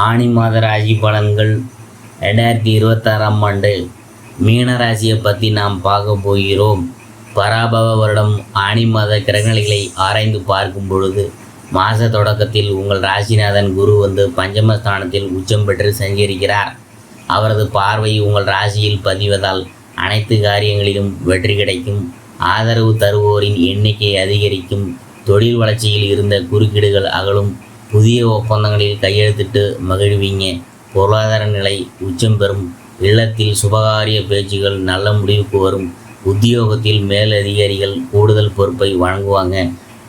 ஆனி மாத ராசி பலன்கள் 2026ஆம் ஆண்டு மீன ராசியை பற்றி நாம் பார்க்க போகிறோம். பராபவ வருடம் ஆனி மாத கிரகநிலைகளை ஆராய்ந்து பார்க்கும் பொழுது மாத தொடக்கத்தில் உங்கள் ராசிநாதன் குரு பஞ்சமஸ்தானத்தில் உச்சம் பெற்று சஞ்சரிக்கிறார். அவரது பார்வை உங்கள் ராசியில் பதிவதால் அனைத்து காரியங்களிலும் வெற்றி கிடைக்கும். ஆதரவு தருவோரின் எண்ணிக்கை அதிகரிக்கும். தொழில் வளர்ச்சியில் இருந்த குறுக்கீடுகள் அகலும். புதிய ஒப்பந்தங்களில் கையெழுத்திட்டு மகிழ்வீங்க. பொருளாதார நிலை உச்சம் பெறும். இல்லத்தில் சுபகாரிய பேச்சுகள் நல்ல முடிவுக்கு வரும். உத்தியோகத்தில் மேலதிகாரிகள் கூடுதல் பொறுப்பை வழங்குவாங்க.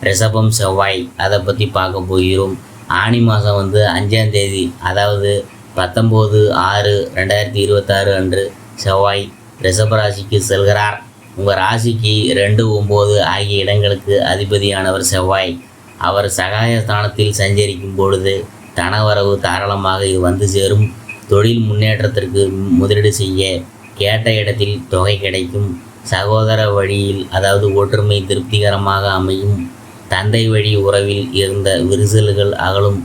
ரிஷபம் செவ்வாய், அதை பற்றி பார்க்க போகிறோம். ஆனி மாதம் 5ஆம் தேதி, அதாவது 19/6/2026 அன்று செவ்வாய் ரிஷபராசிக்கு செல்கிறார். உங்கள் ராசிக்கு 2, 9 ஆகிய இடங்களுக்கு அதிபதியானவர் செவ்வாய். அவர் சகாய ஸ்தானத்தில் சஞ்சரிக்கும் பொழுது தனவரவு தாராளமாக வந்து சேரும். தொழில் முன்னேற்றத்திற்கு முதலீடு செய்ய கேட்ட இடத்தில் தொகை கிடைக்கும். சகோதர வழியில், அதாவது ஒற்றுமை திருப்திகரமாக அமையும். தந்தை வழி உறவில் இருந்த விரிசல்கள் அகலும்.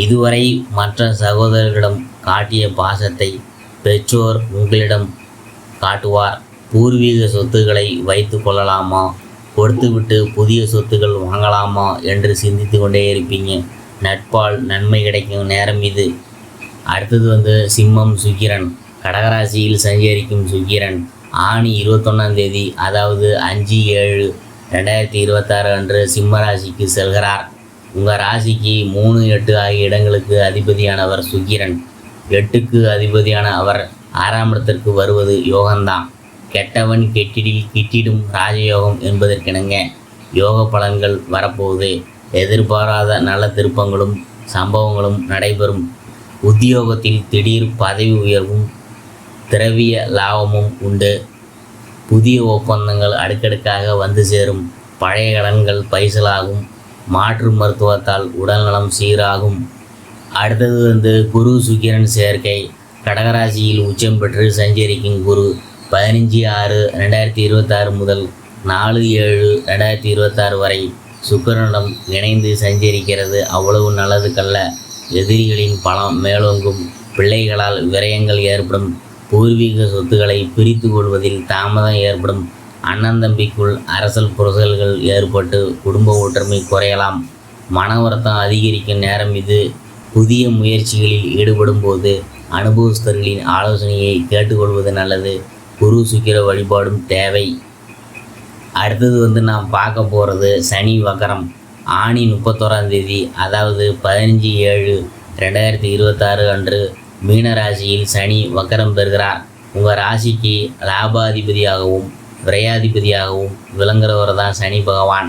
இதுவரை மற்ற சகோதரர்களிடம் காட்டிய பாசத்தை பெற்றோர் உங்களிடம் காட்டுவார். பூர்வீக சொத்துக்களை வைத்து கொள்ளலாமா, கொடுத்துவிட்டு புதிய சொத்துக்கள் வாங்கலாமா என்று சிந்தித்து கொண்டே இருப்பீங்க. நட்பால் நன்மை கிடைக்கும் நேரம் இது. அடுத்தது சிம்மம் சுக்கிரன். கடகராசியில் சஞ்சரிக்கும் சுக்கிரன் ஆனி 21ஆம் தேதி, அதாவது 5/7/2026 அன்று சிம்ம ராசிக்கு செல்கிறார். உங்கள் ராசிக்கு 3, 8 ஆகிய இடங்களுக்கு அதிபதியானவர் சுக்கிரன். 8க்கு அதிபதியான அவர் 6ஆம் இடத்திற்கு வருவது யோகம்தான். கெட்டவன் கெட்டிடில் கிட்டிடும் ராஜயோகம் என்பதற்கிணங்க யோக பலன்கள் வரப்போகுது. எதிர்பாராத நல்ல திருப்பங்களும் சம்பவங்களும் நடைபெறும். உத்தியோகத்தில் திடீர் பதவி உயர்வும் திரவிய லாபமும் உண்டு. புதிய ஒப்பந்தங்கள் அடுக்கடுக்காக வந்து சேரும். பழைய கடன்கள் பைசலாகும். மாற்று மருத்துவத்தால் உடல்நலம் சீராகும். அடுத்தது குரு சுக்கிரன் சேர்க்கை. கடகராசியில் உச்சம் பெற்று சஞ்சரிக்கும் குரு 15/6/2026 முதல் 4/7/2026 வரை சுக்கிரனிடம் இணைந்து சஞ்சரிக்கிறது. அவ்வளவு நல்லதுக்கல்ல. எதிரிகளின் பலம் மேலோங்கும். பிள்ளைகளால் விரயங்கள் ஏற்படும். பூர்வீக சொத்துக்களை பிரித்து கொள்வதில் தாமதம் ஏற்படும். அண்ணன் தம்பிக்குள் அரசல் புரசல்கள் ஏற்பட்டு குடும்ப ஒற்றுமை குறையலாம். மன வருத்தம் அதிகரிக்கும் நேரம் இது. புதிய முயற்சிகளில் ஈடுபடும் போது அனுபவஸ்தர்களின் ஆலோசனையை கேட்டுக்கொள்வது நல்லது. குரு சுக்கிர வழிபாடும் தேவை. அடுத்தது நாம் பார்க்க போகிறது சனி வக்கரம். ஆனி 31ஆம் தேதி, அதாவது 15/7/2026 அன்று மீன ராசியில் சனி வக்கரம் பெறுகிறார். உங்கள் ராசிக்கு லாபாதிபதியாகவும் விரையாதிபதியாகவும் விளங்குறவர் தான் சனி பகவான்.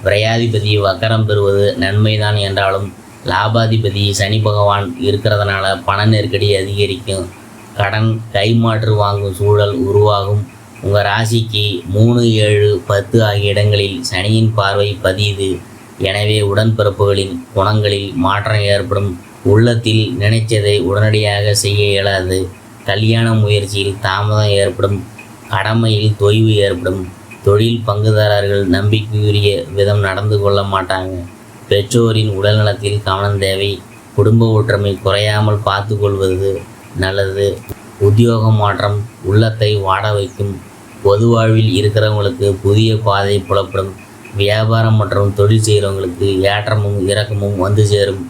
விரையாதிபதி வக்கரம் பெறுவது நன்மைதான் என்றாலும் லாபாதிபதி சனி பகவான் இருக்கிறதுனால பண நெருக்கடி அதிகரிக்கும். கடன் கைமாற்று வாங்கும் சூழல் உருவாகும். உங்கள் ராசிக்கு 3, 7, 10 ஆகிய இடங்களில் சனியின் பார்வை பதியுது. எனவே உடன்பிறப்புகளின் குணங்களில் மாற்றம் ஏற்படும். உள்ளத்தில் நினைச்சதை உடனடியாக செய்ய இயலாது. கல்யாண முயற்சியில் தாமதம் ஏற்படும். கடமையில் தொய்வு ஏற்படும். தொழில் பங்குதாரர்கள் நம்பிக்கையுரிய விதம் நடந்து கொள்ள மாட்டாங்க. பெற்றோரின் உடல்நலத்தில் கவனம் தேவை. குடும்ப ஒற்றுமை குறையாமல் பார்த்து கொள்வது நல்லது. உத்தியோக மாற்றம் உள்ளத்தை வாட வைக்கும். பொது வாழ்வில் இருக்கிறவங்களுக்கு புதிய பாதை புலப்படும். வியாபாரம் மற்றும் தொழில் செய்கிறவங்களுக்கு ஏற்றமும் இறக்கமும் வந்து சேரும்.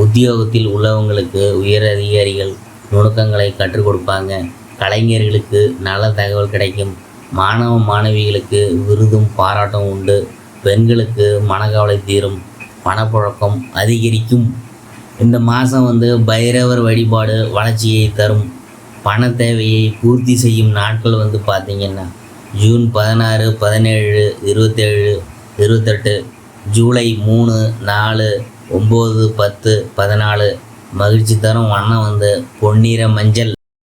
உத்தியோகத்தில் உள்ளவங்களுக்கு உயர் அதிகாரிகள் நுணுக்கங்களை கற்றுக் கொடுப்பாங்க. கலைஞர்களுக்கு நல்ல தகவல் கிடைக்கும். மாணவ மாணவிகளுக்கு விருதும் பாராட்டும் உண்டு. பெண்களுக்கு மனக்கவலை தீரும். பணப்புழக்கம் அதிகரிக்கும். இந்த மாதம் பைரவர் வழிபாடு வளர்ச்சியை தரும். பண தேவையை பூர்த்தி செய்யும் நாட்கள் பார்த்திங்கன்னா ஜூன் 16, 17, 27, 28, ஜூலை 3, 4, 9, 10, 14. மகிழ்ச்சி தரும் வண்ணம் பொன்னிற மஞ்சள்.